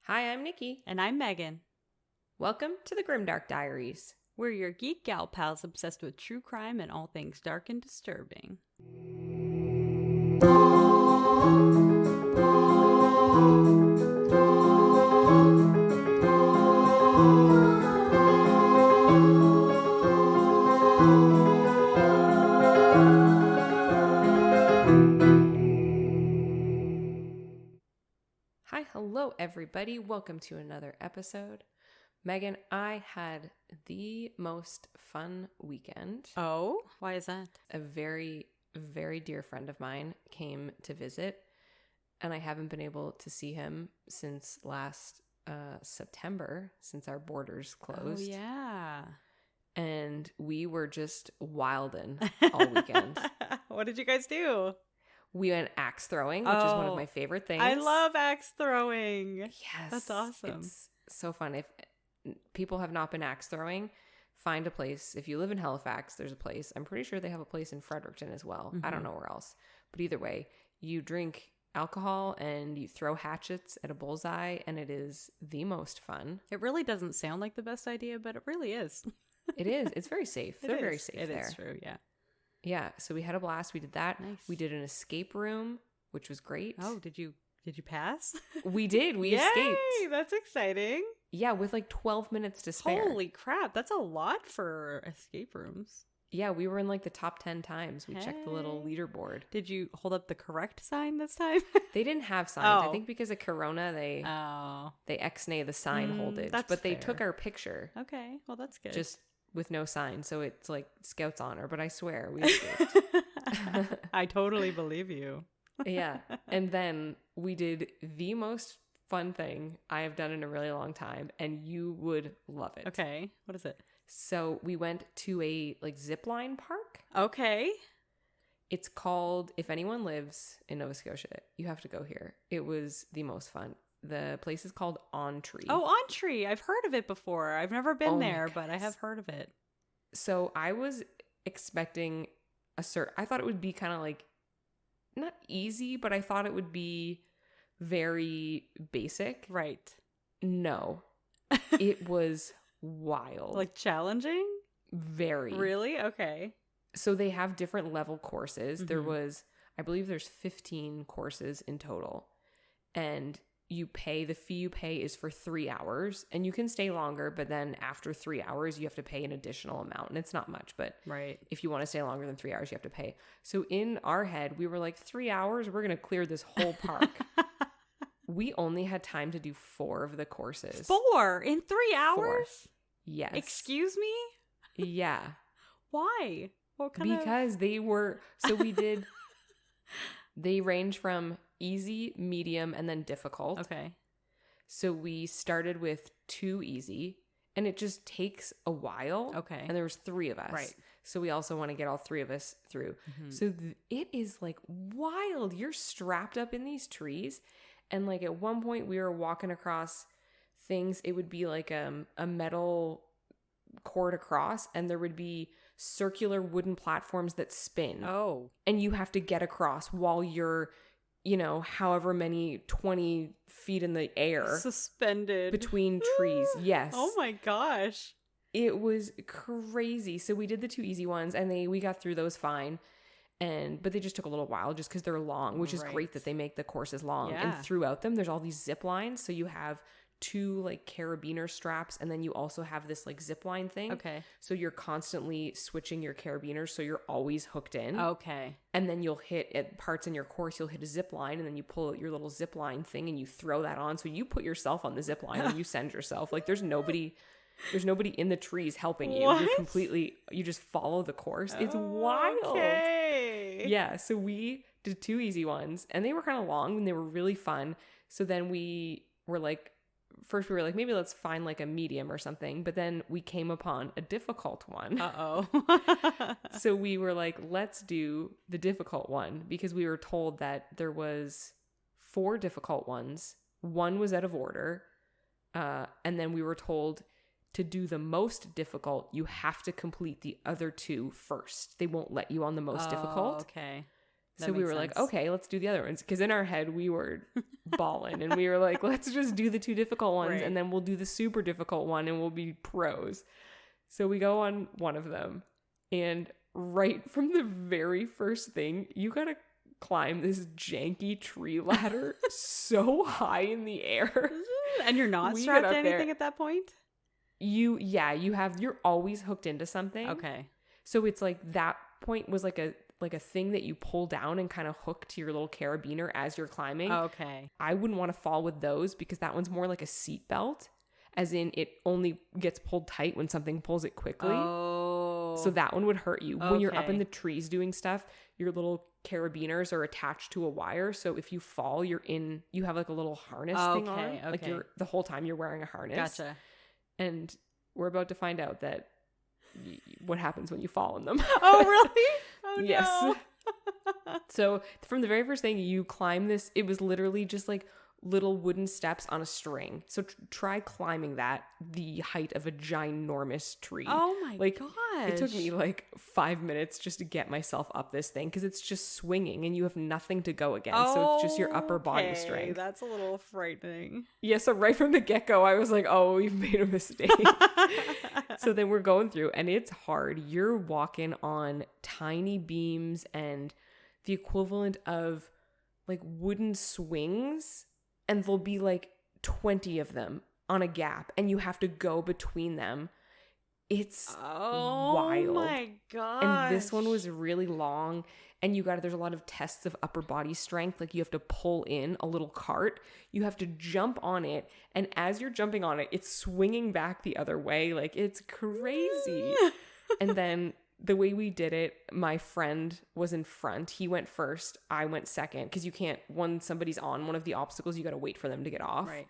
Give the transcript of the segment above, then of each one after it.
Hi, I'm Nikki. And I'm Megan. Welcome to the Grimdark Diaries. We're your geek gal pals obsessed with true crime and all things dark and disturbing. Hi, hello, everybody. Welcome to another episode. Megan, I had the most fun weekend. Oh, why is that? A very, very dear friend of mine came to visit, and I haven't been able to see him since last September, since our borders closed. Oh, yeah. And we were just wildin' all weekend. What did you guys do? We went axe throwing, which is one of my favorite things. I love axe throwing. Yes. That's awesome. It's so fun. If people have not been axe throwing, find a place. If you live in Halifax, there's a place. I'm pretty sure they have a place in Fredericton as well. I don't know where else. But either way, you drink alcohol and you throw hatchets at a bullseye, and it is the most fun. It really doesn't sound like the best idea, but it really is. It is. It's very safe. They're very safe there. It is true, yeah. Yeah, so we had a blast. We did that. Nice. We did an escape room, which was great. Oh, did you pass? We did. We Yay, escaped. That's exciting. Yeah, with like 12 minutes to spare. Holy crap, that's a lot for escape rooms. Yeah, we were in like the top 10 times. We checked the little leaderboard. Did you hold up the correct sign this time? They didn't have signs. Oh. I think because of Corona, they ex-nay the sign holdage. That's but they fair. took our picture. Okay, well that's good. Just with no sign. So it's like Scout's honor. But I swear, we escaped. I totally believe you. Yeah. And then we did the most fun thing I have done in a really long time. And you would love it. Okay, what is it? So we went to a like zip line park. Okay. It's called, if anyone lives in Nova Scotia, you have to go here. It was the most fun. The place is called On Tree. Oh, On Tree. I've heard of it before. I've never been there, but I goodness. have heard of it. So I was expecting I thought it would be kind of like, not easy, but I thought it would be very basic. Right. No. It was wild. Like challenging? Very. Really? Okay. So they have different level courses. I believe there's 15 courses in total. And the fee you pay is for 3 hours, and you can stay longer, but then after 3 hours, you have to pay an additional amount. And it's not much, but right. If you want to stay longer than 3 hours, you have to pay. So in our head, we were like, 3 hours, we're going to clear this whole park. We only had time to do 4 of the courses. 4 in 3 hours? 4. Yes. Excuse me? Yeah. Why? What kind of... Because they range from easy, medium, and then difficult. Okay. So we started with 2 easy, and it just takes a while. Okay. And there was 3 of us. Right. So we also want to get all 3 of us through. Mm-hmm. So it is like wild. You're strapped up in these trees. And like at one point we were walking across things. It would be like a metal cord across, and there would be circular wooden platforms that spin. Oh. And you have to get across while you're, however many 20 feet in the air. Suspended. Between trees. Yes. Oh my gosh. It was crazy. So we did the 2 easy ones, and we got through those fine. But they just took a little while just because they're long, which is great that they make the courses long. Yeah. And throughout them, there's all these zip lines. So you have 2 like carabiner straps, and then you also have this like zip line thing. Okay. So you're constantly switching your carabiners, so you're always hooked in. Okay. And then you'll hit at parts in your course, you'll hit a zip line, and then you pull out your little zip line thing and you throw that on. So you put yourself on the zip line and you send yourself. Like there's nobody in the trees helping you. What? You just follow the course. It's wild. Okay. Yeah. So we did 2 easy ones, and they were kind of long and they were really fun. So then we were like, maybe let's find like a medium or something. But then we came upon a difficult one. Uh-oh. So we were like, let's do the difficult one, because we were told that there was 4 difficult ones. 1 was out of order. And then we were told to do the most difficult, you have to complete the other 2 first. They won't let you on the most difficult. Okay. So we were like, okay, let's do the other ones. Because in our head, we were balling. And we were like, let's just do the 2 difficult ones. Right. And then we'll do the super difficult one and we'll be pros. So we go on one of them. And right from the very first thing, you got to climb this janky tree ladder so high in the air. And you're not strapped to anything at that point? You're always hooked into something. Okay. So it's like that point was like a thing that you pull down and kind of hook to your little carabiner as you're climbing. Okay. I wouldn't want to fall with those because that one's more like a seat belt, as in it only gets pulled tight when something pulls it quickly. Oh. So that one would hurt you. Okay. When you're up in the trees doing stuff, your little carabiners are attached to a wire. So if you fall, you have like a little harness thing on. Okay. Like the whole time you're wearing a harness. Gotcha. And we're about to find out that what happens when you fall in them. Oh, really? Oh, yes. No. So from the very first thing, you climb this. It was literally just like little wooden steps on a string. So try climbing that, the height of a ginormous tree. Oh my gosh. It took me like 5 minutes just to get myself up this thing because it's just swinging and you have nothing to go against. So it's just your upper body strength. That's a little frightening. Yeah, so right from the get-go, I was like, oh, we've made a mistake. So then we're going through and it's hard. You're walking on tiny beams and the equivalent of like wooden swings, and there'll be like 20 of them on a gap and you have to go between them. It's wild. Oh my gosh. And this one was really long and there's a lot of tests of upper body strength. Like you have to pull in a little cart. You have to jump on it. And as you're jumping on it, it's swinging back the other way. Like it's crazy. And then the way we did it, my friend was in front. He went first. I went second. Because you can't, when somebody's on one of the obstacles, you got to wait for them to get off. Right.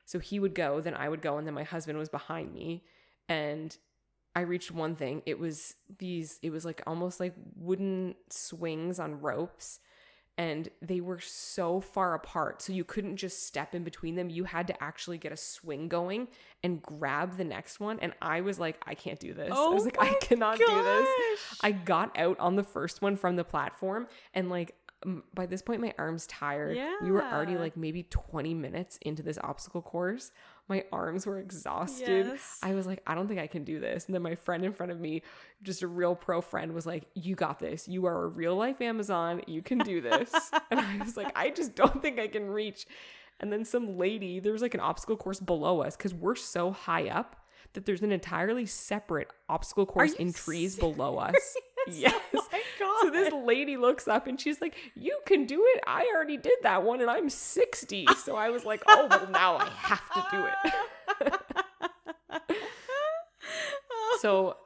So he would go, then I would go, and then my husband was behind me. And I reached one thing. It was like almost like wooden swings on ropes. And they were so far apart. So you couldn't just step in between them. You had to actually get a swing going and grab the next one. And I was like, I can't do this. I was like, I cannot do this. I got out on the first one from the platform. And like, by this point, my arm's tired. Yeah. We were already like maybe 20 minutes into this obstacle course. My arms were exhausted. Yes. I was like, I don't think I can do this. And then my friend in front of me, just a real pro friend, was like, you got this. You are a real life Amazon. You can do this. And I was like, I just don't think I can reach. And then some lady, there was like an obstacle course below us because we're so high up that there's an entirely separate obstacle course in trees below us. Yes. Oh my God. So this lady looks up and she's like, you can do it. I already did that one and I'm 60. So I was like, oh, well, now I have to do it. So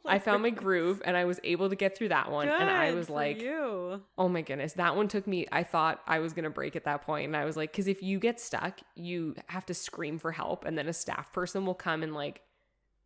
I found my groove and I was able to get through that one. Good and I was like, you. Oh my goodness. That one took me, I thought I was going to break at that point. And I was like, because if you get stuck, you have to scream for help. And then a staff person will come and like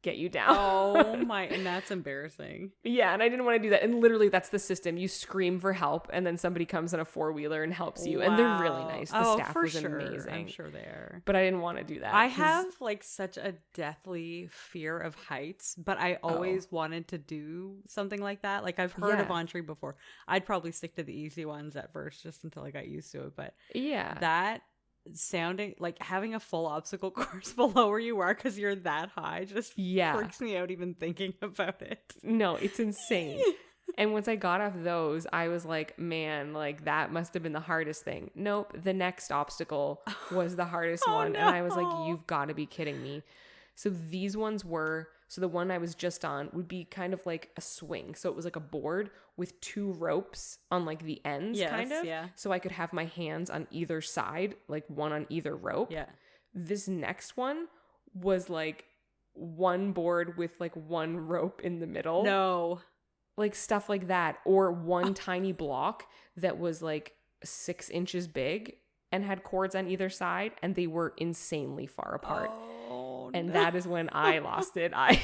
get you down. Oh my, and that's embarrassing. Yeah, and I didn't want to do that. And literally that's the system. You scream for help and then somebody comes in a 4-wheeler and helps you. Wow. And they're really nice. The staff was sure. amazing. I'm sure they are. But I didn't want to do that. I have like such a deathly fear of heights, but I always wanted to do something like that. Like I've heard of entree before. I'd probably stick to the easy ones at first just until I got used to it. But yeah, that sounding like having a full obstacle course below where you are because you're that high just freaks me out even thinking about it. No, it's insane. And once I got off those, I was like, man, like that must have been the hardest thing. Nope, the next obstacle was the hardest one. No. And I was like, you've got to be kidding me. So these ones were, so the one I was just on would be kind of like a swing. So it was like a board with 2 ropes on like the ends, kind of. Yeah. So I could have my hands on either side, like one on either rope. Yeah. This next one was like one board with like one rope in the middle. No. Like stuff like that. Or one tiny block that was like 6 inches big and had cords on either side. And they were insanely far apart. And that is when I lost it. I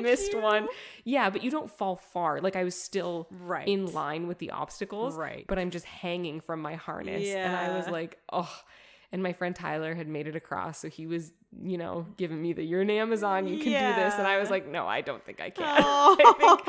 missed one. Yeah, but you don't fall far. Like I was still in line with the obstacles. Right. But I'm just hanging from my harness. Yeah. And I was like, oh. And my friend Tyler had made it across. So he was, you know, giving me the, you're in Amazon, you can do this. And I was like, no, I don't think I can. I think,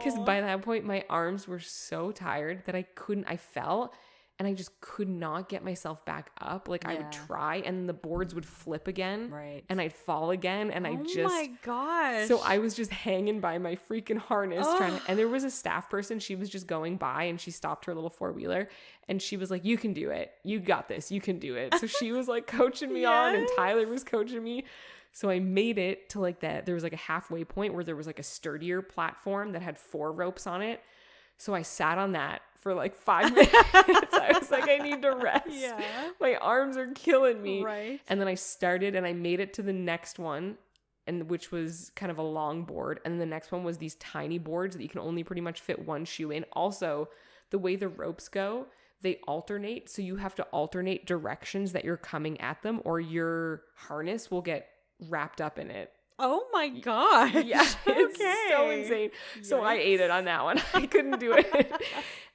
because by that point, my arms were so tired that I fell. And I just could not get myself back up. Like I would try and the boards would flip again. Right. And I'd fall again. And oh my gosh. So I was just hanging by my freaking harness and there was a staff person. She was just going by and she stopped her little 4-wheeler and she was like, you can do it. You got this. You can do it. So she was like coaching me on and Tyler was coaching me. So I made it to like that. There was like a halfway point where there was like a sturdier platform that had 4 ropes on it. So I sat on that for like 5 minutes. I was like, I need to rest. Yeah. My arms are killing me. Right. And then I started and I made it to the next one, and which was kind of a long board. And the next one was these tiny boards that you can only pretty much fit one shoe in. Also, the way the ropes go, they alternate. So you have to alternate directions that you're coming at them or your harness will get wrapped up in it. Oh my gosh. Yeah, it's so insane. Yikes. So I ate it on that one. I couldn't do it.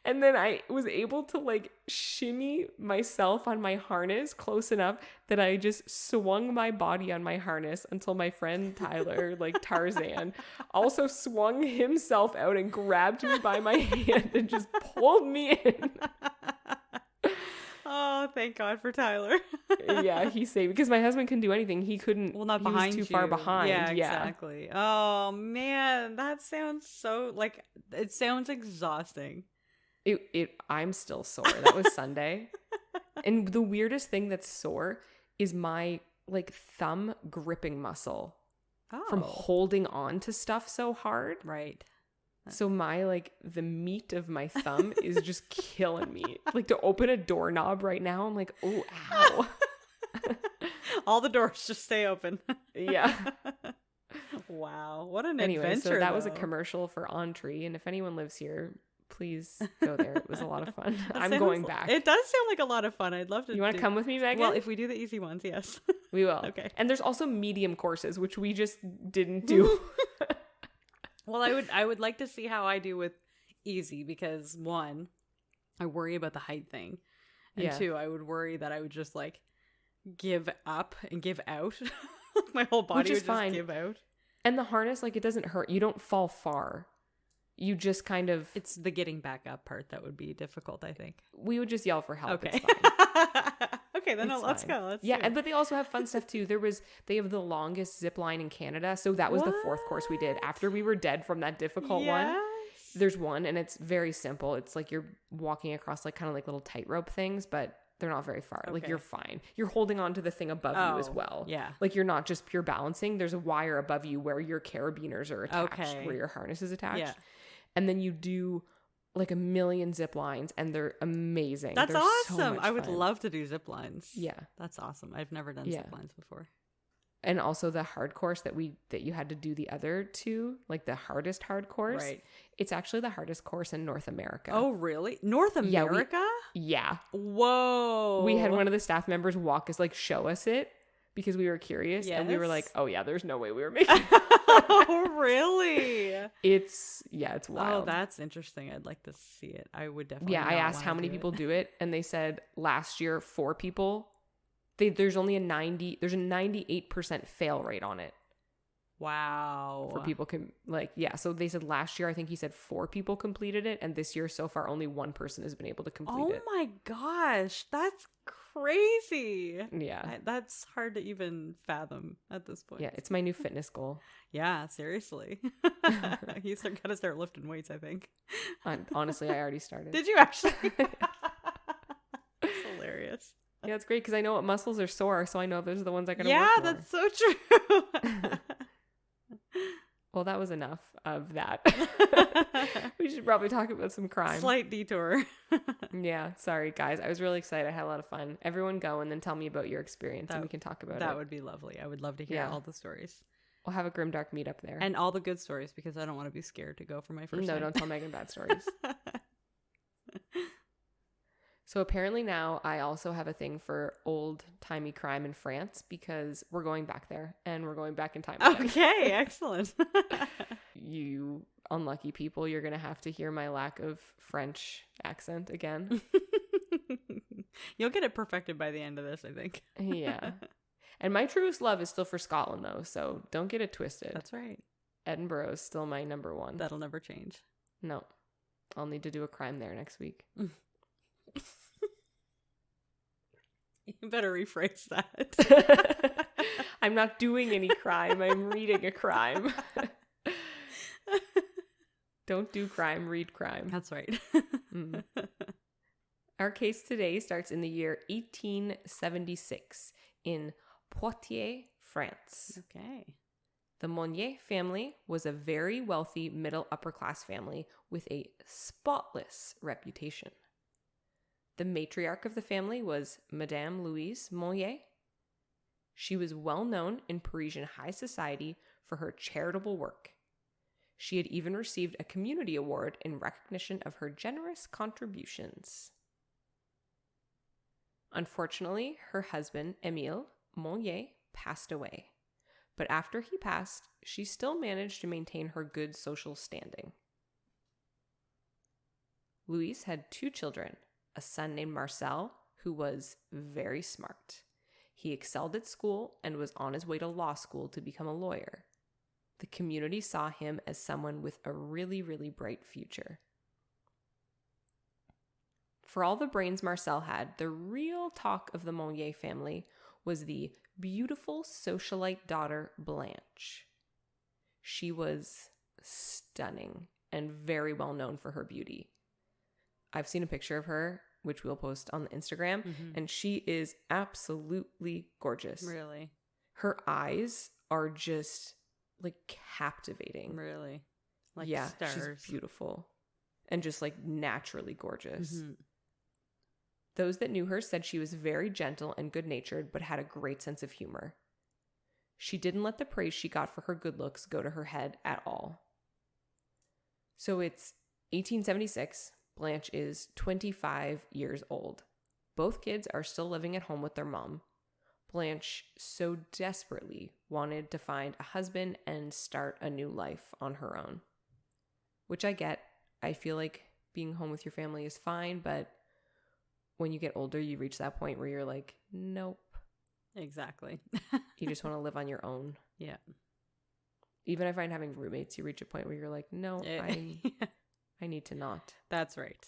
And then I was able to like shimmy myself on my harness close enough that I just swung my body on my harness until my friend Tyler, like Tarzan, also swung himself out and grabbed me by my hand and just pulled me in. Oh, thank God for Tyler. Yeah, he saved because my husband couldn't do anything. He couldn't. Well, not he behind was too you. far behind. Yeah, exactly. Oh man, that sounds so like it sounds exhausting. I'm still sore. That was Sunday. And the weirdest thing that's sore is my like thumb gripping muscle from holding on to stuff so hard. Right. So my like the meat of my thumb is just killing me. Like to open a doorknob right now, I'm like, oh, ow. All the doors just stay open. Yeah. Wow. What an anyway, adventure. So that was a commercial for Entree. And if anyone lives here, please go there. It was a lot of fun. I'm going back. It does sound like a lot of fun. I'd love to. You want to come with me, Megan? Well, if we do the easy ones, yes. We will. Okay. And there's also medium courses, which we just didn't do. Well, I would like to see how I do with easy because 1, I worry about the height thing. And 2, I would worry that I would just like give up and give out. My whole body would just give out. And the harness, like it doesn't hurt. You don't fall far. You just kind of... It's the getting back up part that would be difficult, I think. We would just yell for help. Okay. It's fine. Okay, then let's go. But they also have fun stuff too. They have the longest zip line in Canada. So that was the 4th course we did. After we were dead from that difficult one, there's one and it's very simple. It's like you're walking across like kind of like little tightrope things, but they're not very far. Okay. Like you're fine. You're holding on to the thing above you as well. Yeah. Like you're not just pure balancing. There's a wire above you where your carabiners are attached, where your harness is attached. Yeah. And then you do like a million zip lines and they're amazing. That's they're awesome. So I would love to do zip lines. Yeah. That's awesome. I've never done zip lines before. And also the hard course that you had to do the other 2, like the hardest hard course. Right. It's actually the hardest course in North America. Oh, really? North America? Yeah. Whoa. We had one of the staff members walk us, like show us it because we were curious. Yes. And we were like, oh yeah, there's no way we were making it. Oh, really? It's wild. Oh, that's interesting. I'd like to see it. I would definitely. Yeah, I asked how many people do it, and they said last year 4 people. There's only a 98% fail rate on it. Wow. For people so they said last year I think he said 4 people completed it, and this year so far only 1 person has been able to complete it. Oh my gosh, that's crazy. Yeah. That's hard to even fathom at this point. Yeah, it's my new fitness goal. Yeah, seriously. You gotta start lifting weights, I think. Honestly, I already started. Did you actually? That's hilarious. Yeah, it's great because I know what muscles are sore, so I know those are the ones I gotta work more. Yeah, that's so true. Well, that was enough of that. We should probably talk about some crime. Slight detour. Yeah, sorry guys. I was really excited. I had a lot of fun. Everyone go and then tell me about your experience and we can talk about it. That would be lovely. I would love to hear all the stories. We'll have a grimdark meetup there. And all the good stories because I don't want to be scared to go for my first time. Don't tell Megan bad stories. So apparently now I also have a thing for old-timey crime in France because we're going back there and we're going back in time again. Okay, excellent. You unlucky people, you're going to have to hear my lack of French accent again. You'll get it perfected by the end of this, I think. Yeah. And my truest love is still for Scotland, though, so don't get it twisted. That's right. Edinburgh is still my number one. That'll never change. No. I'll need to do a crime there next week. You better rephrase that. I'm not doing any crime. I'm reading a crime. Don't do crime, read crime. That's right. Mm. Our case today starts in the year 1876 in Poitiers, France. Okay. The Monnier family was a very wealthy middle-upper class family with a spotless reputation. The matriarch of the family was Madame Louise Monnier. She was well known in Parisian high society for her charitable work. She had even received a community award in recognition of her generous contributions. Unfortunately, her husband, Émile Monnier, passed away. But after he passed, she still managed to maintain her good social standing. Louise had 2 children, a son named Marcel, who was very smart. He excelled at school and was on his way to law school to become a lawyer. The community saw him as someone with a really, really bright future. For all the brains Marcel had, the real talk of the Monnier family was the beautiful socialite daughter, Blanche. She was stunning and very well known for her beauty. I've seen a picture of her, which we'll post on the Instagram, and she is absolutely gorgeous. Really? Her eyes are just like captivating. Really? Like stars. She's beautiful and just like naturally gorgeous. Mm-hmm. Those that knew her said she was very gentle and good-natured, but had a great sense of humor. She didn't let the praise she got for her good looks go to her head at all. So it's 1876. Blanche is 25 years old. Both kids are still living at home with their mom. Blanche so desperately wanted to find a husband and start a new life on her own. Which I get. I feel like being home with your family is fine, but when you get older, you reach that point where you're like, nope. Exactly. You just want to live on your own. Yeah. Even if I'm having roommates, you reach a point where you're like, no, I need to not. That's right.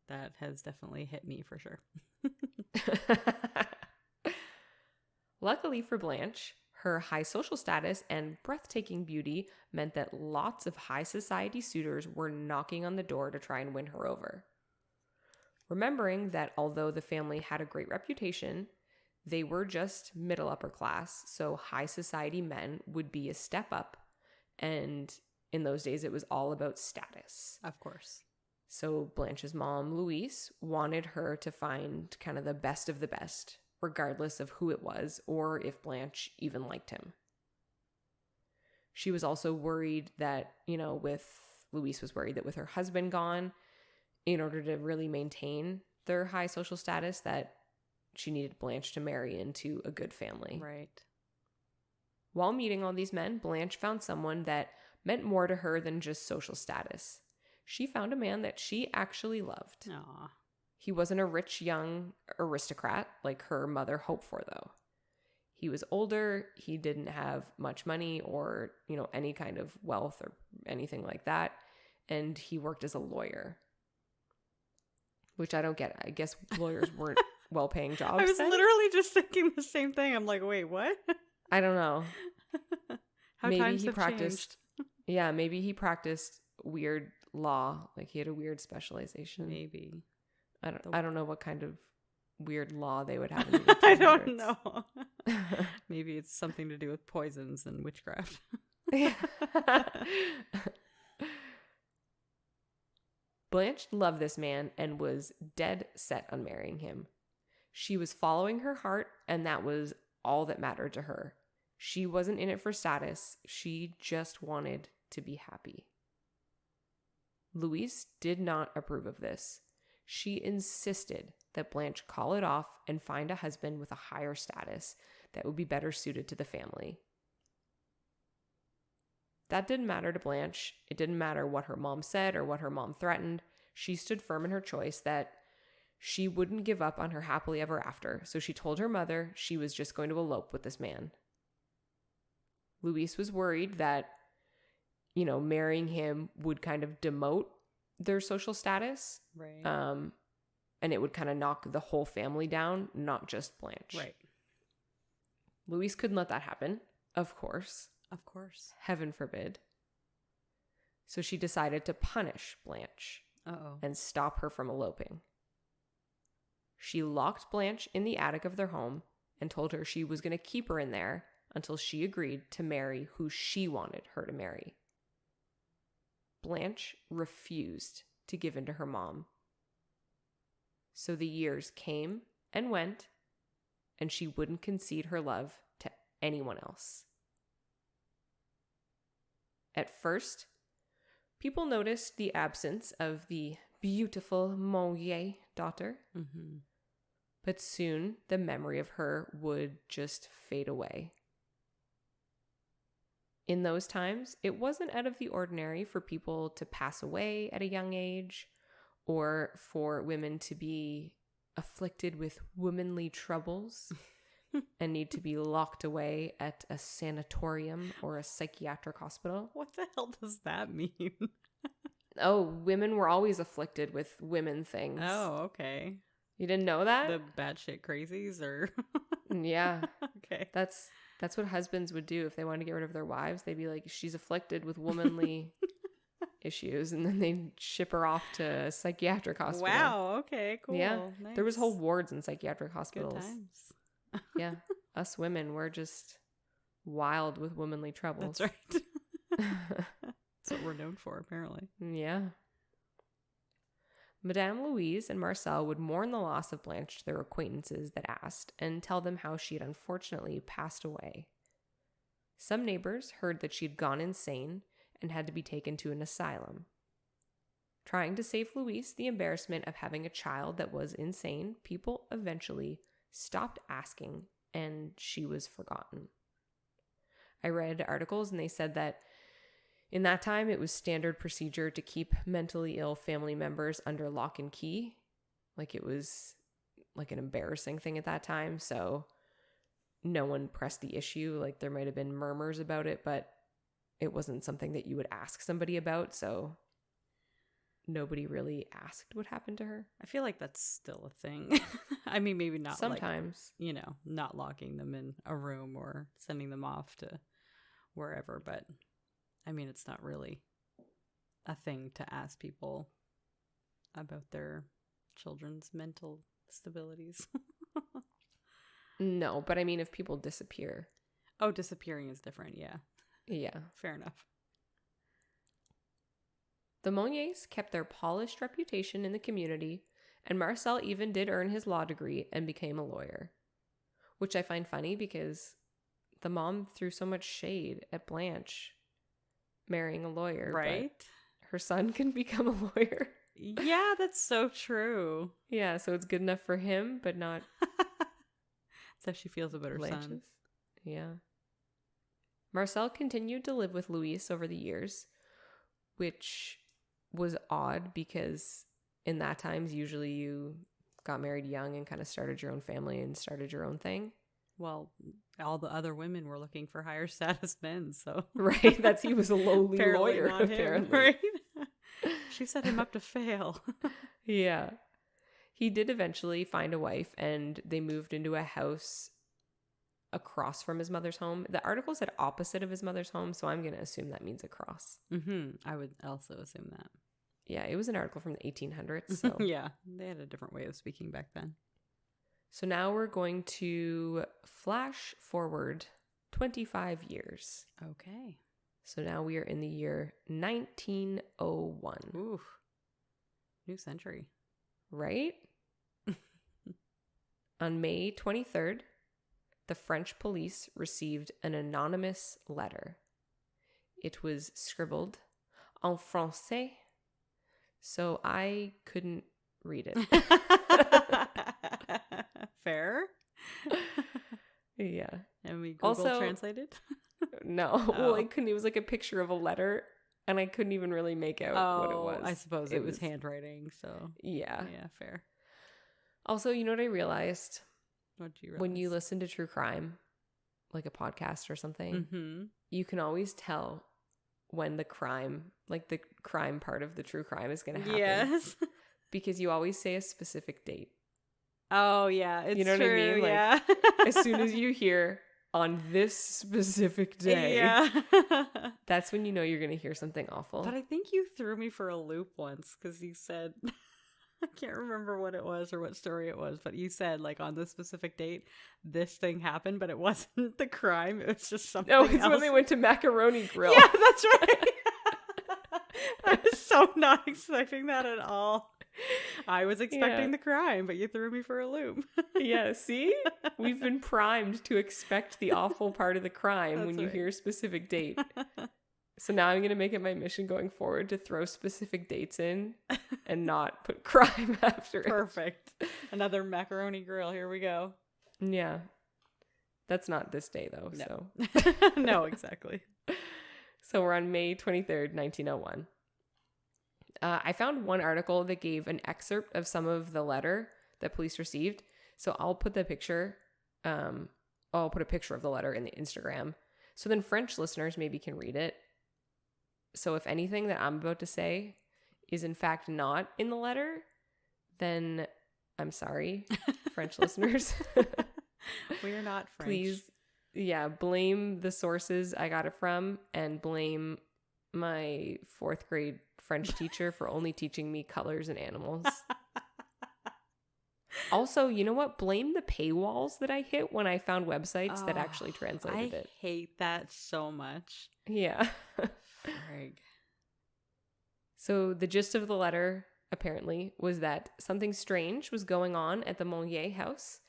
That has definitely hit me for sure. Luckily for Blanche, her high social status and breathtaking beauty meant that lots of high society suitors were knocking on the door to try and win her over. Remembering that although the family had a great reputation, they were just middle upper class, so high society men would be a step up, and in those days it was all about status. Of course. So Blanche's mom, Louise, wanted her to find kind of the best of the best, regardless of who it was or if Blanche even liked him. She was also worried that, Louise was worried that with her husband gone, in order to really maintain their high social status, that she needed Blanche to marry into a good family. Right. While meeting all these men, Blanche found someone that meant more to her than just social status. She found a man that she actually loved. Aww. He wasn't a rich young aristocrat like her mother hoped for, though. He was older, he didn't have much money or, any kind of wealth or anything like that, and he worked as a lawyer. Which I don't get. I guess lawyers weren't well-paying jobs. I was literally just thinking the same thing. I'm like, wait, what? I don't know. How maybe times he have practiced. changed. Yeah, maybe he practiced weird law. Like he had a weird specialization. Maybe. I don't know what kind of weird law they would have in the 1800s. I don't know. Maybe it's something to do with poisons and witchcraft. Blanche loved this man and was dead set on marrying him. She was following her heart, and that was all that mattered to her. She wasn't in it for status. She just wanted to be happy. Louise did not approve of this. She insisted that Blanche call it off and find a husband with a higher status that would be better suited to the family. That didn't matter to Blanche. It didn't matter what her mom said or what her mom threatened. She stood firm in her choice that She wouldn't give up on her happily ever after, so she told her mother she was just going to elope with this man. Louise was worried that, marrying him would kind of demote their social status. Right. And it would kind of knock the whole family down, not just Blanche. Right. Louise couldn't let that happen, of course. Of course. Heaven forbid. So she decided to punish Blanche and stop her from eloping. She locked Blanche in the attic of their home and told her she was going to keep her in there until she agreed to marry who she wanted her to marry. Blanche refused to give in to her mom. So the years came and went, and she wouldn't concede her love to anyone else. At first, people noticed the absence of the beautiful Monnier daughter, but soon the memory of her would just fade away. In those times, it wasn't out of the ordinary for people to pass away at a young age or for women to be afflicted with womanly troubles and need to be locked away at a sanatorium or a psychiatric hospital. What the hell does that mean? Oh, women were always afflicted with women things. Oh, okay. You didn't know that? The batshit crazies or... Yeah. Okay. That's what husbands would do if they wanted to get rid of their wives. They'd be like, she's afflicted with womanly issues, and then they'd ship her off to a psychiatric hospital. Wow, okay, cool. Yeah. Nice. There was whole wards in psychiatric hospitals. Good times. Yeah. Us women, we're just wild with womanly troubles. That's right. That's what we're known for, apparently. Yeah. Madame Louise and Marcel would mourn the loss of Blanche to their acquaintances that asked and tell them how she had unfortunately passed away. Some neighbors heard that she had gone insane and had to be taken to an asylum. Trying to save Louise the embarrassment of having a child that was insane, people eventually stopped asking and she was forgotten. I read articles and they said that in that time, it was standard procedure to keep mentally ill family members under lock and key. Like it was like an embarrassing thing at that time. So no one pressed the issue. Like there might have been murmurs about it, but it wasn't something that you would ask somebody about. So nobody really asked what happened to her. I feel like that's still a thing. I mean, maybe not sometimes, not locking them in a room or sending them off to wherever, but I mean, it's not really a thing to ask people about their children's mental stabilities. No, but I mean, if people disappear. Oh, disappearing is different, yeah. Yeah. Fair enough. The Monniers kept their polished reputation in the community, and Marcel even did earn his law degree and became a lawyer. Which I find funny because the mom threw so much shade at Blanche marrying a lawyer, right? Her son can become a lawyer. Yeah, that's so true. Yeah, so it's good enough for him, but not so she feels about her son. Yeah. Marcel continued to live with Louise over the years, which was odd because in that times usually you got married young and kind of started your own family and started your own thing. Well, all the other women were looking for higher status men, so right. He was a lowly lawyer, apparently. Right? She set him up to fail. Yeah. He did eventually find a wife, and they moved into a house across from his mother's home. The article said opposite of his mother's home, so I'm going to assume that means across. I would also assume that. Yeah, it was an article from the 1800s. So yeah, they had a different way of speaking back then. So now we're going to flash forward 25 years. Okay. So now we are in the year 1901. Ooh. New century. Right? On May 23rd, the French police received an anonymous letter. It was scribbled en français, so I couldn't read it. Fair. Yeah. And we Google translated? No. Oh. Well, I couldn't. It was like a picture of a letter, and I couldn't even really make out what it was. I suppose it was handwriting, so. Yeah. Yeah, fair. Also, you know what I realized? What'd you realize? When you listen to true crime, like a podcast or something, you can always tell when the crime part of the true crime is going to happen. Yes. Because you always say a specific date. Oh, yeah. It's you know true, what I mean? Like, yeah. as soon as you hear on this specific day, that's when you know you're going to hear something awful. But I think you threw me for a loop once because you said... I can't remember what it was or what story it was, but you said, like, on this specific date, this thing happened, but it wasn't the crime. It was just something else. It's when they went to Macaroni Grill. Yeah, that's right. I was so not expecting that at all. I was expecting the crime, but you threw me for a loop. Yeah, see? We've been primed to expect the awful part of the crime when you hear a specific date. So now I'm going to make it my mission going forward to throw specific dates in and not put crime after it. Perfect. Another Macaroni Grill. Here we go. Yeah. That's not this day, though. No. So. No, exactly. So we're on May 23rd, 1901. I found one article that gave an excerpt of some of the letter that police received. So I'll put the picture. I'll put a picture of the letter in the Instagram. So then French listeners maybe can read it. So if anything that I'm about to say is in fact not in the letter, then I'm sorry, French listeners. We are not French. Please, blame the sources I got it from and blame my 4th grade French teacher for only teaching me colors and animals. Also, you know what? Blame the paywalls that I hit when I found websites that actually translated it. I hate that so much. Yeah. Frig. So the gist of the letter, apparently, was that something strange was going on at the Monnier house.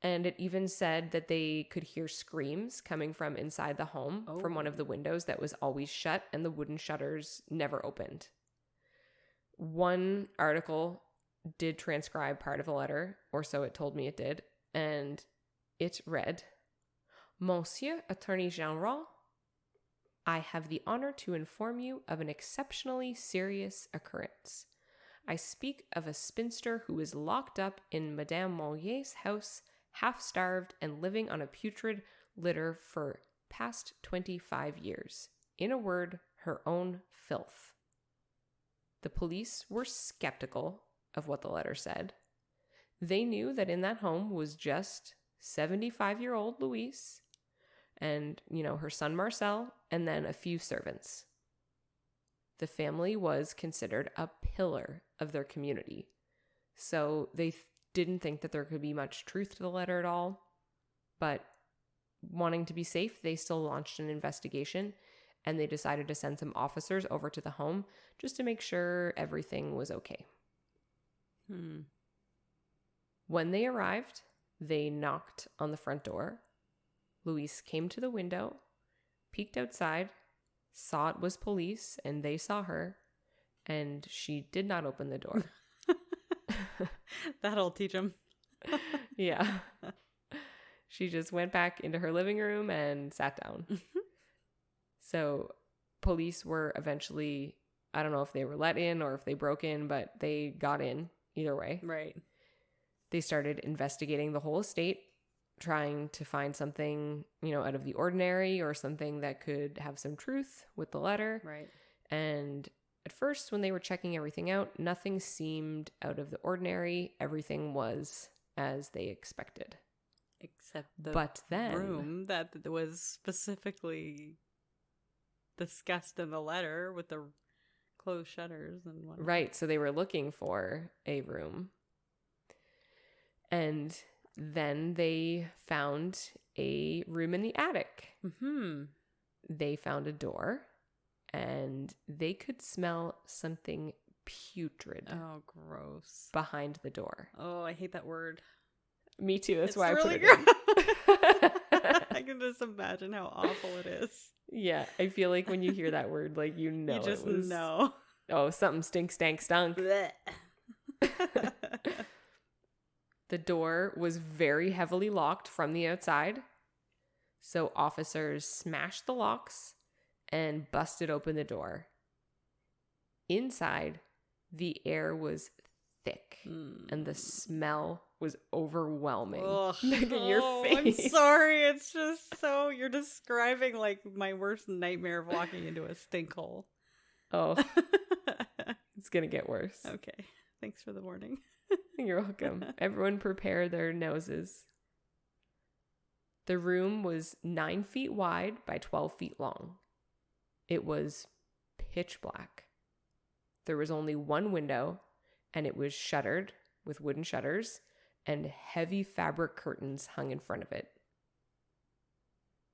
And it even said that they could hear screams coming from inside the home from one of the windows that was always shut and the wooden shutters never opened. One article did transcribe part of the letter, or so it told me it did, and it read, Monsieur Attorney General, I have the honor to inform you of an exceptionally serious occurrence. I speak of a spinster who is locked up in Madame Monnier's house, half-starved and living on a putrid litter for past 25 years. In a word, her own filth. The police were skeptical of what the letter said. They knew that in that home was just 75-year-old Louise and, her son Marcel, and then a few servants. The family was considered a pillar of their community. So they didn't think that there could be much truth to the letter at all. But wanting to be safe, they still launched an investigation, and they decided to send some officers over to the home just to make sure everything was okay. When they arrived, they knocked on the front door. Louise came to the window, peeked outside, saw it was police, and they saw her, and she did not open the door. That'll teach them. Yeah. She just went back into her living room and sat down. So police were eventually, I don't know if they were let in or if they broke in, but they got in either way. Right. They started investigating the whole estate, trying to find something, out of the ordinary or something that could have some truth with the letter. Right. And at first, when they were checking everything out, nothing seemed out of the ordinary. Everything was as they expected. Except the room that was specifically discussed in the letter with the closed shutters and whatnot. Right. So they were looking for a room. And then they found a room in the attic. They found a door. And they could smell something putrid. Oh, gross. Behind the door. Oh, I hate that word. Me too. That's why really I put it in. I can just imagine how awful it is. Yeah, I feel like when you hear that word, like you just know. Oh, something stink, stank, stunk. The door was very heavily locked from the outside. So officers smashed the locks and busted open the door. Inside, the air was thick and the smell was overwhelming. Ugh. Look at your face. I'm sorry. It's just so, you're describing like my worst nightmare of walking into a stink hole. Oh, it's going to get worse. Okay. Thanks for the warning. You're welcome. Everyone prepare their noses. The room was 9 feet wide by 12 feet long. It was pitch black. There was only one window, and it was shuttered with wooden shutters, and heavy fabric curtains hung in front of it.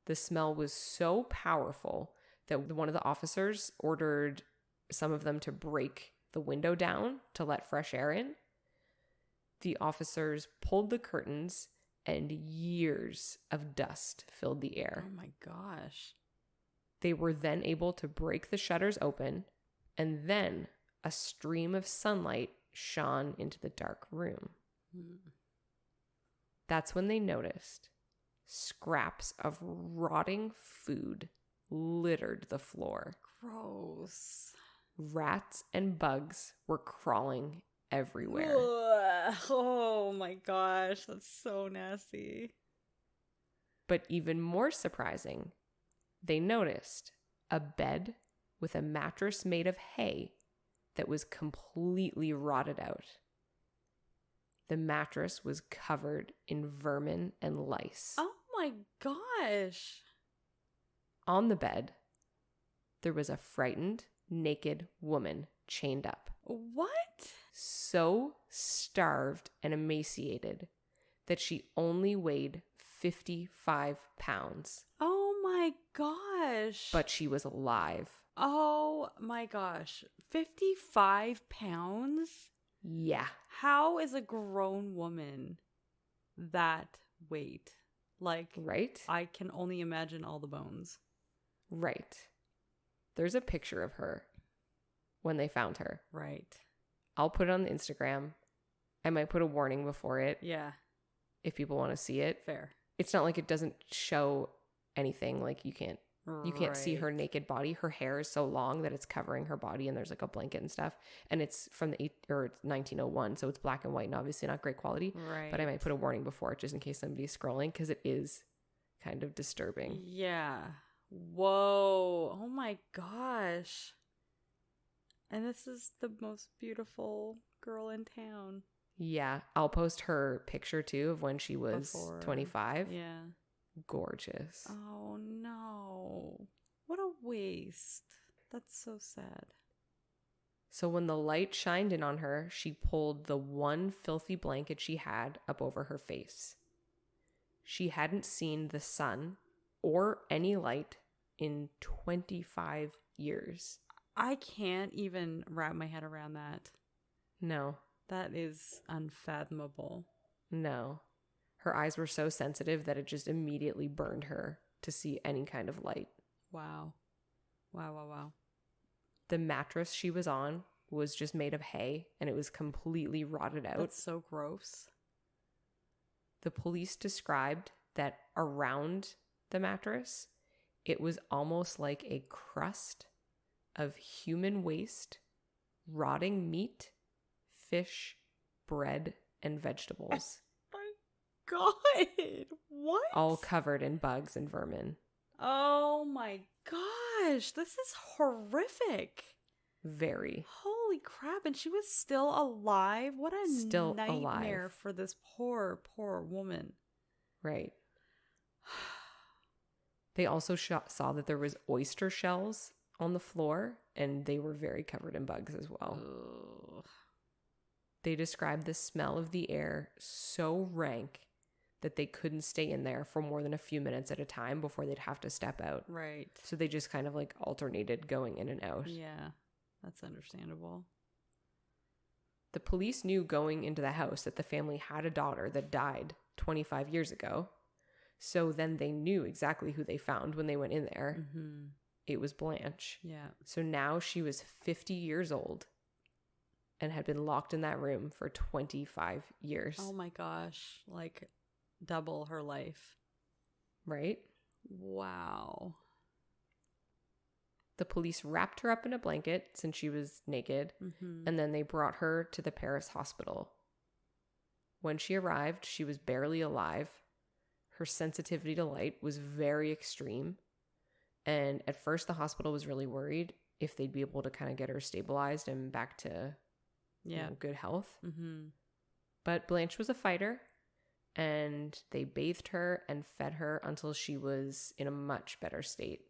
The smell was so powerful that one of the officers ordered some of them to break the window down to let fresh air in. The officers pulled the curtains, and years of dust filled the air. Oh my gosh. They were then able to break the shutters open, and then a stream of sunlight shone into the dark room. That's when they noticed scraps of rotting food littered the floor. Gross. Rats and bugs were crawling everywhere. Ugh. Oh my gosh, that's so nasty. But even more surprising, they noticed a bed with a mattress made of hay that was completely rotted out. The mattress was covered in vermin and lice. Oh my gosh. On the bed, there was a frightened, naked woman chained up. What? So starved and emaciated that she only weighed 55 pounds. Oh my gosh. But she was alive. Oh my gosh. 55 pounds? Yeah. How is a grown woman that weight? Like, Right? I can only imagine all the bones. Right. There's a picture of her when they found her. Right. I'll put it on the Instagram. I might put a warning before it Yeah. if people want to see it. Fair. It's not like it doesn't show anything. Like you can't see her Right. naked body. Her hair is so long that it's covering her body, and there's like a blanket and stuff. And it's from the 1901, so it's black and white and obviously not great quality. Right. But I might put a warning before it just in case somebody's scrolling, because it is kind of disturbing. Yeah. Whoa. Oh my gosh. And this is the most beautiful girl in town. Yeah, I'll post her picture too of when she was Before. 25. Yeah. Gorgeous. Oh no. What a waste. That's so sad. So when the light shined in on her, she pulled the one filthy blanket she had up over her face. She hadn't seen the sun or any light in 25 years. I can't even wrap my head around that. No. That is unfathomable. No. Her eyes were so sensitive that it just immediately burned her to see any kind of light. Wow. Wow. The mattress she was on was just made of hay, and it was completely rotted out. That's so gross. The police described that around the mattress, it was almost like a crust of human waste, rotting meat, fish, bread, and vegetables. My God. What? All covered in bugs and vermin. Oh my gosh. This is horrific. Very. Holy crap. And she was still alive? What a Still nightmare alive. for this poor woman. Right. They also saw that there was oyster shells on the floor, and they were very covered in bugs as well. Ugh. They described the smell of the air so rank that they couldn't stay in there for more than a few minutes at a time before they'd have to step out. Right. So they just kind of like alternated going in and out. Yeah, that's understandable. The police knew going into the house that the family had a daughter that died 25 years ago. So then they knew exactly who they found when they went in there. Mm-hmm. It was Blanche. Yeah. So now she was 50 years old and had been locked in that room for 25 years. Oh my gosh. Like double her life. Right? Wow. The police wrapped her up in a blanket since she was naked, Mm-hmm. and then they brought her to the Paris hospital. When she arrived, she was barely alive. Her sensitivity to light was very extreme. And at first, the hospital was really worried if they'd be able to kind of get her stabilized and back to good health. Mm-hmm. But Blanche was a fighter, and they bathed her and fed her until she was in a much better state.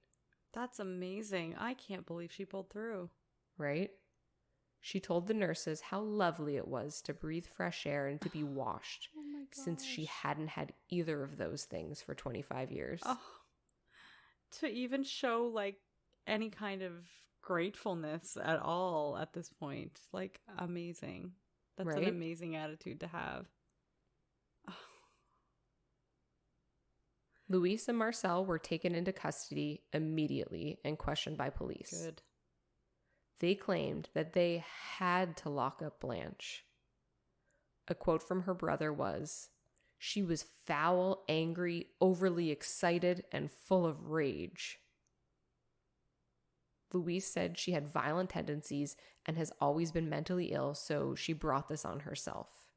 That's amazing. I can't believe she pulled through. Right? She told the nurses how lovely it was to breathe fresh air and to be washed, Oh my gosh. since she hadn't had either of those things for 25 years. Oh, to even show like any kind of gratefulness at all at this point. Like, amazing. That's Right? an amazing attitude to have. Louise and Marcel were taken into custody immediately and questioned by police. Good. They claimed that they had to lock up Blanche. A quote from her brother was, "She was foul, angry, overly excited, and full of rage." Louise said she had violent tendencies and has always been mentally ill, so she brought this on herself.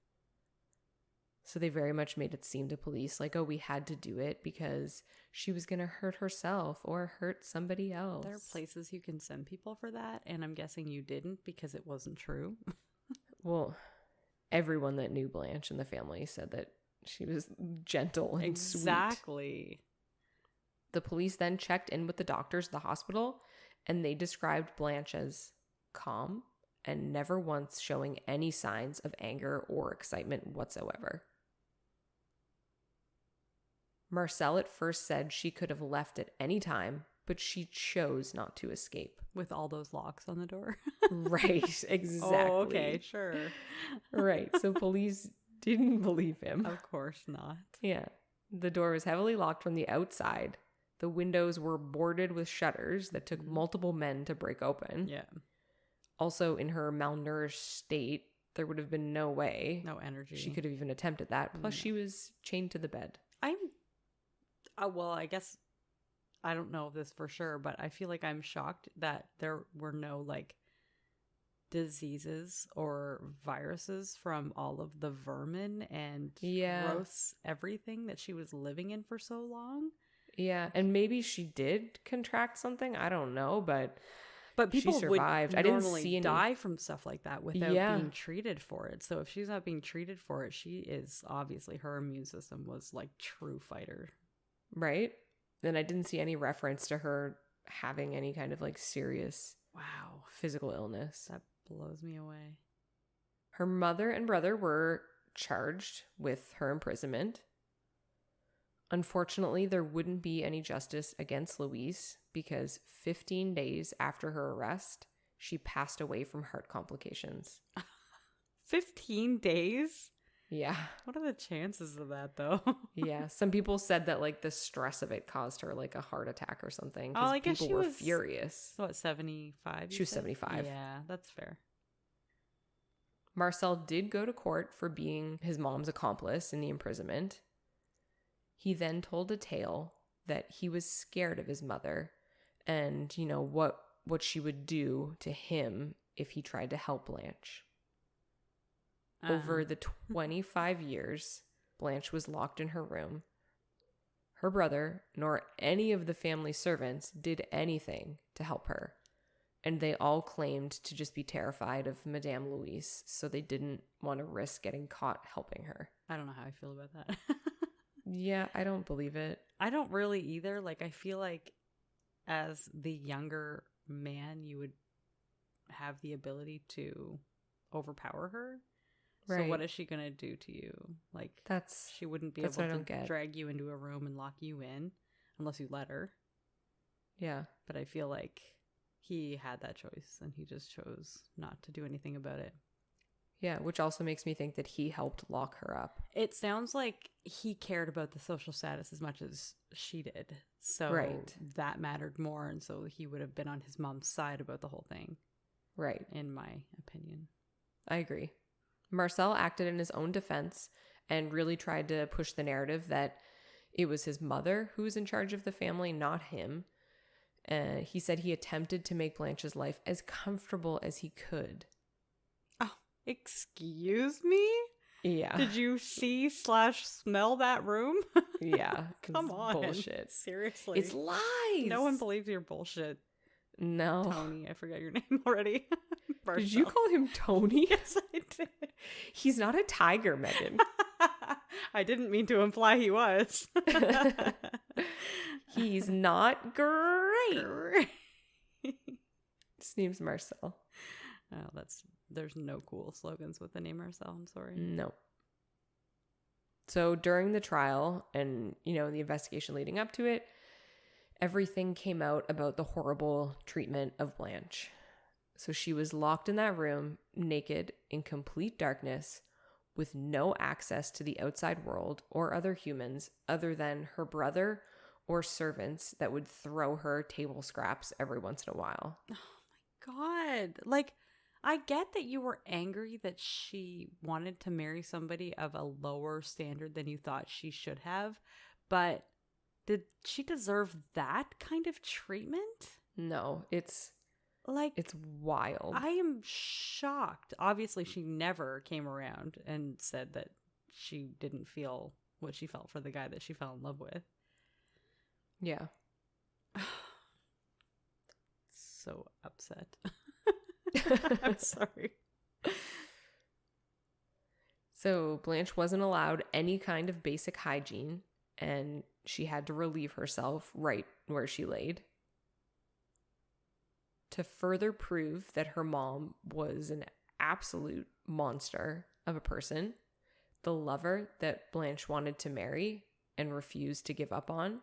So they very much made it seem to police like, oh, we had to do it because she was going to hurt herself or hurt somebody else. There are places you can send people for that, and I'm guessing you didn't because it wasn't true. Well, everyone that knew Blanche in the family said that she was gentle and sweet. Exactly. The police then checked in with the doctors at the hospital, and they described Blanche as calm and never once showing any signs of anger or excitement whatsoever. Marcel at first said she could have left at any time, but she chose not to escape. With all those locks on the door. Right, exactly. Oh, okay, sure. Right, so police didn't believe him. Of course not. Yeah. The door was heavily locked from the outside. The windows were boarded with shutters that took multiple men to break open. Yeah. Also, in her malnourished state, there would have been no way. No energy. She could have even attempted that. Plus, she was chained to the bed. Well, I guess I don't know this for sure, but I feel like I'm shocked that there were no like diseases or viruses from all of the vermin and gross everything that she was living in for so long. Yeah, and maybe she did contract something. I don't know, but people she survived. Would I didn't normally see any... die from stuff like that without being treated for it. So if she's not being treated for it, she is obviously, her immune system was like true fighter. Right? And I didn't see any reference to her having any kind of like serious physical illness. That blows me away. Her mother and brother were charged with her imprisonment. Unfortunately, there wouldn't be any justice against Louise because 15 days after her arrest, she passed away from heart complications. 15 days? Yeah. What are the chances of that, though? Yeah. Some people said that, like, the stress of it caused her, like, a heart attack or something. Oh, I guess people were furious. What, 75? She was 75. Yeah, that's fair. Marcel did go to court for being his mom's accomplice in the imprisonment. He then told a tale that he was scared of his mother and, you know, what she would do to him if he tried to help Blanche. Over the 25 years, Blanche was locked in her room. Her brother, nor any of the family servants, did anything to help her. And they all claimed to just be terrified of Madame Louise, so they didn't want to risk getting caught helping her. I don't know how I feel about that. Yeah, I don't believe it. I don't really either. Like, I feel like as the younger man, you would have the ability to overpower her. Right. So what is she going to do to you? Like, she wouldn't be able to drag you into a room and lock you in unless you let her. Yeah. But I feel like he had that choice and he just chose not to do anything about it. Yeah, which also makes me think that he helped lock her up. It sounds like he cared about the social status as much as she did. So that mattered more. And so he would have been on his mom's side about the whole thing. Right. In my opinion. I agree. Marcel acted in his own defense and really tried to push the narrative that it was his mother who was in charge of the family, not him. He said he attempted to make Blanche's life as comfortable as he could. Oh, excuse me? Yeah. Did you see/smell that room? Yeah. Come on. Bullshit. Seriously. It's lies. No one believes your bullshit. No. Tony, I forgot your name already. Did you call him Tony? Yes, I did. He's not a tiger, Megan. I didn't mean to imply he was. He's not great. His name's Marcel. Oh, there's no cool slogans with the name Marcel. I'm sorry. No. So during the trial and, the investigation leading up to it, everything came out about the horrible treatment of Blanche. So she was locked in that room, naked, in complete darkness, with no access to the outside world or other humans other than her brother or servants that would throw her table scraps every once in a while. Oh my God. Like, I get that you were angry that she wanted to marry somebody of a lower standard than you thought she should have, but did she deserve that kind of treatment? No, it's wild. I am shocked. Obviously, she never came around and said that she didn't feel what she felt for the guy that she fell in love with. Yeah. So upset. I'm sorry. So Blanche wasn't allowed any kind of basic hygiene, and she had to relieve herself right where she laid. To further prove that her mom was an absolute monster of a person, the lover that Blanche wanted to marry and refused to give up on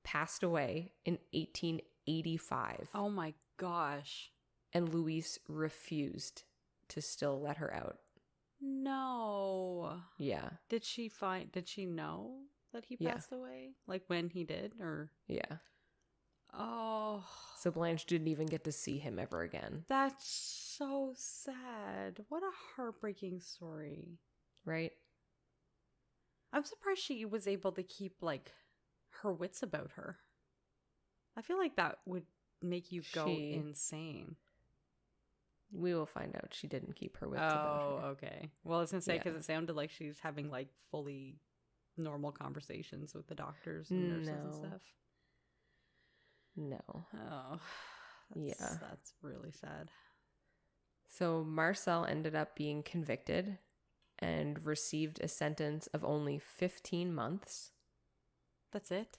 passed away in 1885. Oh my gosh. And Louise refused to still let her out. No. Yeah. Did she know that he passed away? Like when he did, or? Yeah. Oh. So Blanche didn't even get to see him ever again. That's so sad. What a heartbreaking story. Right? I'm surprised she was able to keep, like, her wits about her. I feel like that would make you go insane. We will find out she didn't keep her wits about her. Oh, okay. Well, I was going to say, because it sounded like she's having, like, fully normal conversations with the doctors and nurses and stuff. No. Oh, that's really sad. So Marcel ended up being convicted and received a sentence of only 15 months. That's it?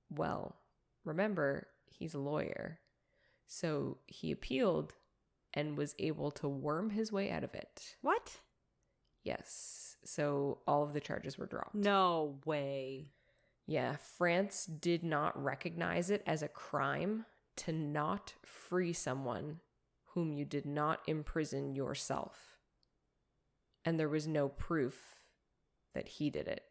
Well, remember, he's a lawyer. So he appealed and was able to worm his way out of it. What? Yes. So all of the charges were dropped. No way. Yeah, France did not recognize it as a crime to not free someone whom you did not imprison yourself. And there was no proof that he did it.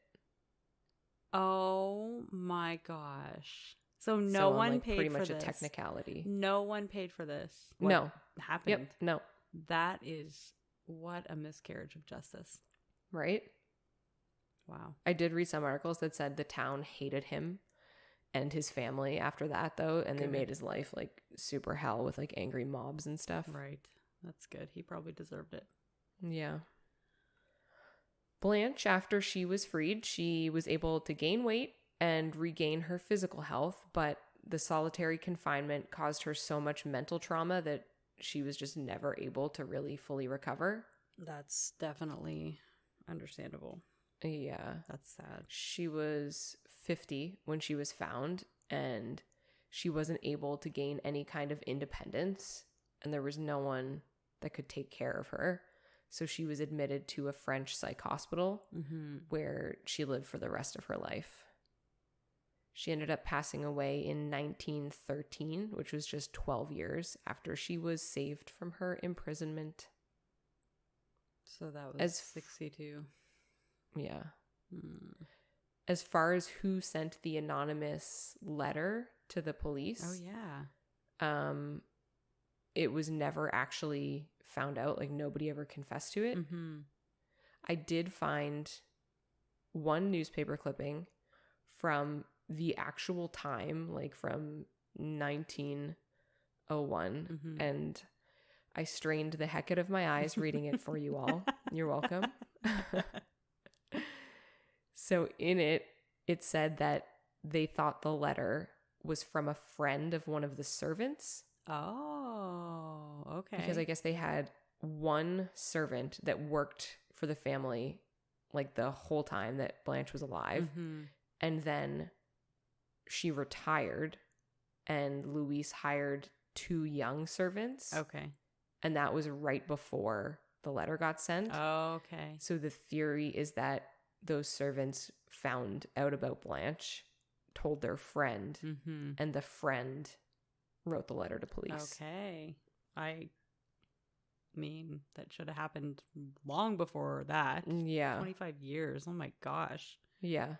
Oh my gosh. So no one paid for this. Pretty much a technicality. No one paid for this. No. Happened? Yep, no. That is what a miscarriage of justice. Right? Wow. I did read some articles that said the town hated him and his family after that, though, and they made his life like super hell with like angry mobs and stuff. Right. That's good. He probably deserved it. Yeah. Blanche, after she was freed, she was able to gain weight and regain her physical health, but the solitary confinement caused her so much mental trauma that she was just never able to really fully recover. That's definitely understandable. Yeah. That's sad. She was 50 when she was found, and she wasn't able to gain any kind of independence, and there was no one that could take care of her. So she was admitted to a French psych hospital where she lived for the rest of her life. She ended up passing away in 1913, which was just 12 years after she was saved from her imprisonment. So that was 62. Yeah. As far as who sent the anonymous letter to the police. Oh, yeah. It was never actually found out. Like, nobody ever confessed to it. I did find one newspaper clipping from the actual time, like from 1901. And I strained the heck out of my eyes reading it for you all. You're welcome. So in it said that they thought the letter was from a friend of one of the servants. Oh, okay. Because I guess they had one servant that worked for the family like the whole time that Blanche was alive. Mm-hmm. And then she retired and Louise hired 2 young servants. Okay. And that was right before the letter got sent. Okay. So the theory is that those servants found out about Blanche, told their friend, Mm-hmm. and the friend wrote the letter to police. Okay. I mean, that should have happened long before that. Yeah. 25 years. Oh my gosh. Yeah.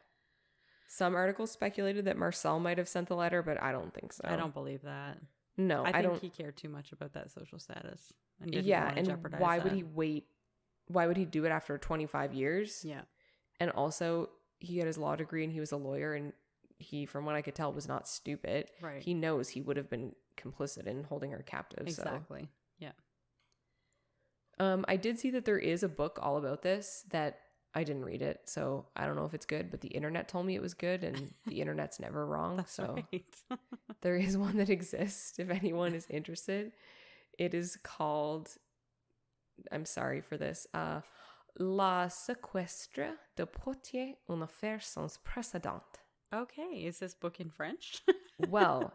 Some articles speculated that Marcel might have sent the letter, but I don't think so. I don't believe that. No, I think don't. he cared too much about that social status. And didn't Yeah, want to and jeopardize why would that. he wait? Why would he do it after 25 years? Yeah. And also, he had his law degree and he was a lawyer, and he, from what I could tell, was not stupid. Right. He knows he would have been complicit in holding her captive. Exactly. Yeah. I did see that there is a book all about this that I didn't read it, so I don't know if it's good, but the internet told me it was good, and the internet's never wrong. That's so right. there is one that exists if anyone is interested. It is called, I'm sorry for this, La Sequestre de Poitiers, une affaire sans précédent. Okay. Is this book in French? Well,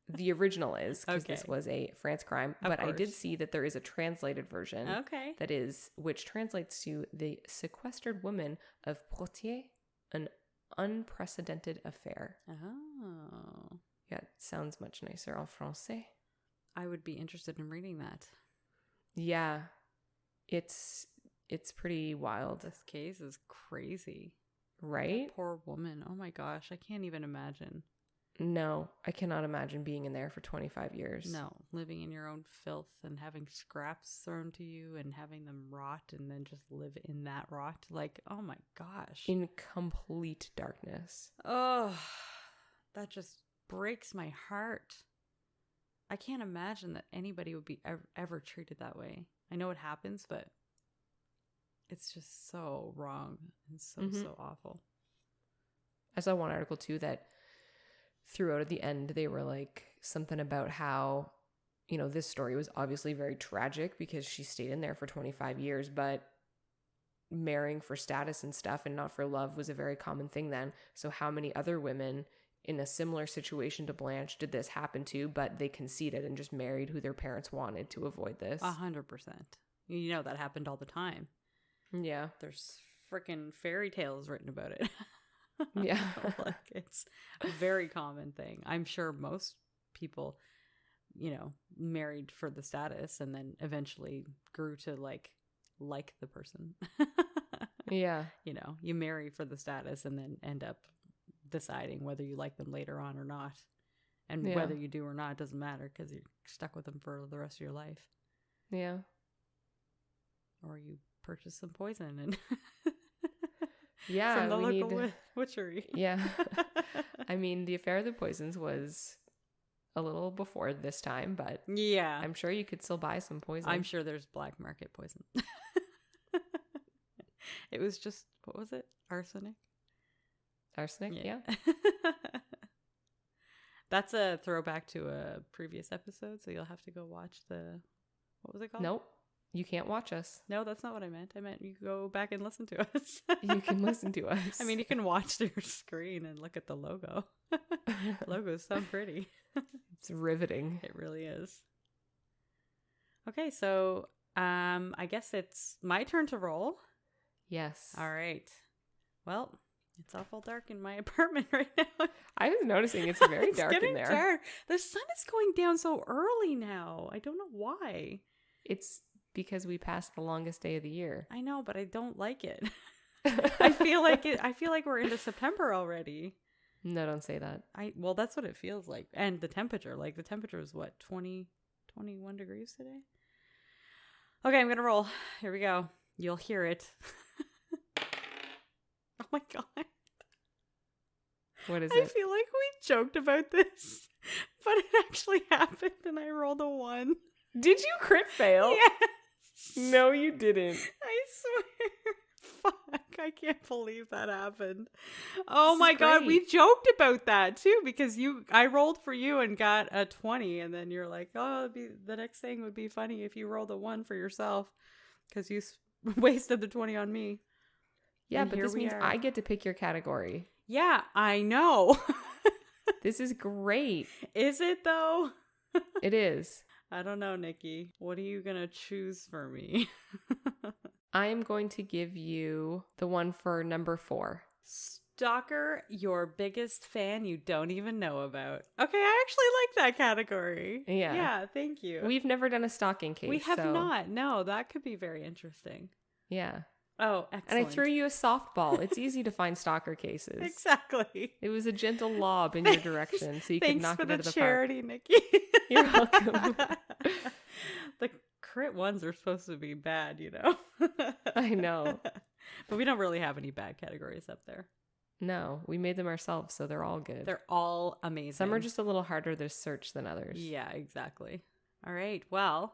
the original is, because Okay. this was a France crime, Of but I did course. see that there is a translated version. Okay. That is, which translates to the sequestered woman of Poitiers, an unprecedented affair. Oh. Yeah, it sounds much nicer en français. I would be interested in reading that. Yeah, it's pretty wild, This case is crazy. right? That poor woman. Oh my gosh. I can't even imagine. No, I cannot imagine being in there for 25 years. No, living in your own filth and having scraps thrown to you and having them rot and then just live in that rot. Like, oh my gosh. In complete darkness. Oh, that just breaks my heart. I can't imagine that anybody would be ever treated that way. I know it happens, but it's just so wrong and so awful. I saw one article too that throughout at the end, they were like something about how, you know, this story was obviously very tragic because she stayed in there for 25 years, but marrying for status and stuff and not for love was a very common thing then. So how many other women in a similar situation to Blanche did this happen to, but they conceded and just married who their parents wanted to avoid this? 100%. You know, that happened all the time. Yeah. There's freaking fairy tales written about it. Yeah. Like, it's a very common thing. I'm sure most people, you know, married for the status and then eventually grew to like the person. Yeah. You know, you marry for the status and then end up deciding whether you like them later on or not. And Yeah. whether you do or not doesn't matter because you're stuck with them for the rest of your life. Yeah. Or you purchase some poison and Yeah. from the we local need... butchery. Yeah. I mean, the Affair of the Poisons was a little before this time, but Yeah. I'm sure you could still buy some poison. I'm sure there's black market poison. It was just, what was it? Arsenic? Arsenic, yeah. That's a throwback to a previous episode, so you'll have to go watch what was it called? Nope. You can't watch us. No, that's not what I meant. I meant you go back and listen to us. You can listen to us. I mean, you can watch your screen and look at the logo. Logos sound pretty. It's riveting. It really is. Okay, so I guess it's my turn to roll. Yes. All right. Well, it's awful dark in my apartment right now. I was noticing it's very dark in there. Dark. The sun is going down so early now. I don't know why. It's because we passed the longest day of the year. I know, but I don't like it. I feel like we're into September already. No, don't say that. Well, that's what it feels like. And the temperature, is what, 20, 21 degrees today? Okay, I'm going to roll. Here we go. You'll hear it. Oh my God. What is I it? feel like we joked about this, but it actually happened and I rolled a 1. Did you crit fail? Yes. No, you didn't. I swear. Fuck, I can't believe that happened. Oh This my is God, great. we joked about that too because I rolled for you and got a 20, and then you're like, oh, the next thing would be funny if you rolled a 1 for yourself because you wasted the 20 on me. Yeah, And but this means I get to pick your category. Yeah, I know. This is great. Is it though? It is. I don't know, Nikki. What are you going to choose for me? I am going to give you the one for number 4. Stalker, your biggest fan you don't even know about. Okay, I actually like that category. Yeah. Yeah, thank you. We've never done a stalking case. We have not. No, that could be very interesting. Yeah. Oh, excellent. And I threw you a softball. It's easy to find stalker cases. Exactly. It was a gentle lob in your direction so you could knock it out of the charity, park. Nikki. You're welcome. The crit ones are supposed to be bad, you know? I know. But we don't really have any bad categories up there. No, we made them ourselves, so they're all good. They're all amazing. Some are just a little harder to search than others. Yeah, exactly. All right. Well,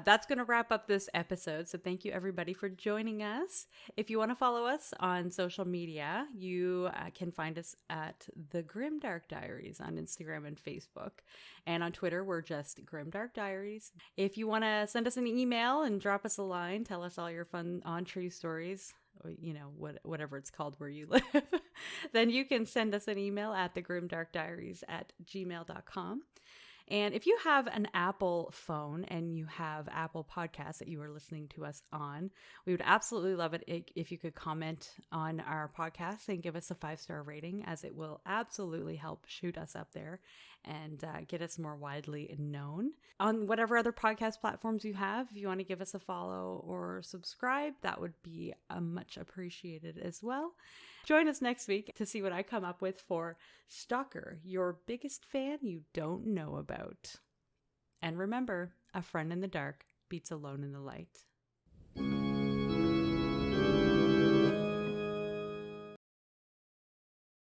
that's going to wrap up this episode. So thank you everybody for joining us. If you want to follow us on social media, you can find us at the Grimdark Diaries on Instagram and Facebook. And on Twitter, we're just Grimdark Diaries. If you want to send us an email and drop us a line, tell us all your fun on-tree stories, or, you know, whatever it's called where you live, then you can send us an email at thegrimdarkdiaries@gmail.com. And if you have an Apple phone and you have Apple Podcasts that you are listening to us on, we would absolutely love it if you could comment on our podcast and give us a 5-star rating, as it will absolutely help shoot us up there and get us more widely known. On whatever other podcast platforms you have, if you want to give us a follow or subscribe, that would be much appreciated as well. Join us next week to see what I come up with for Stalker, your biggest fan you don't know about. And remember, a friend in the dark beats alone in the light.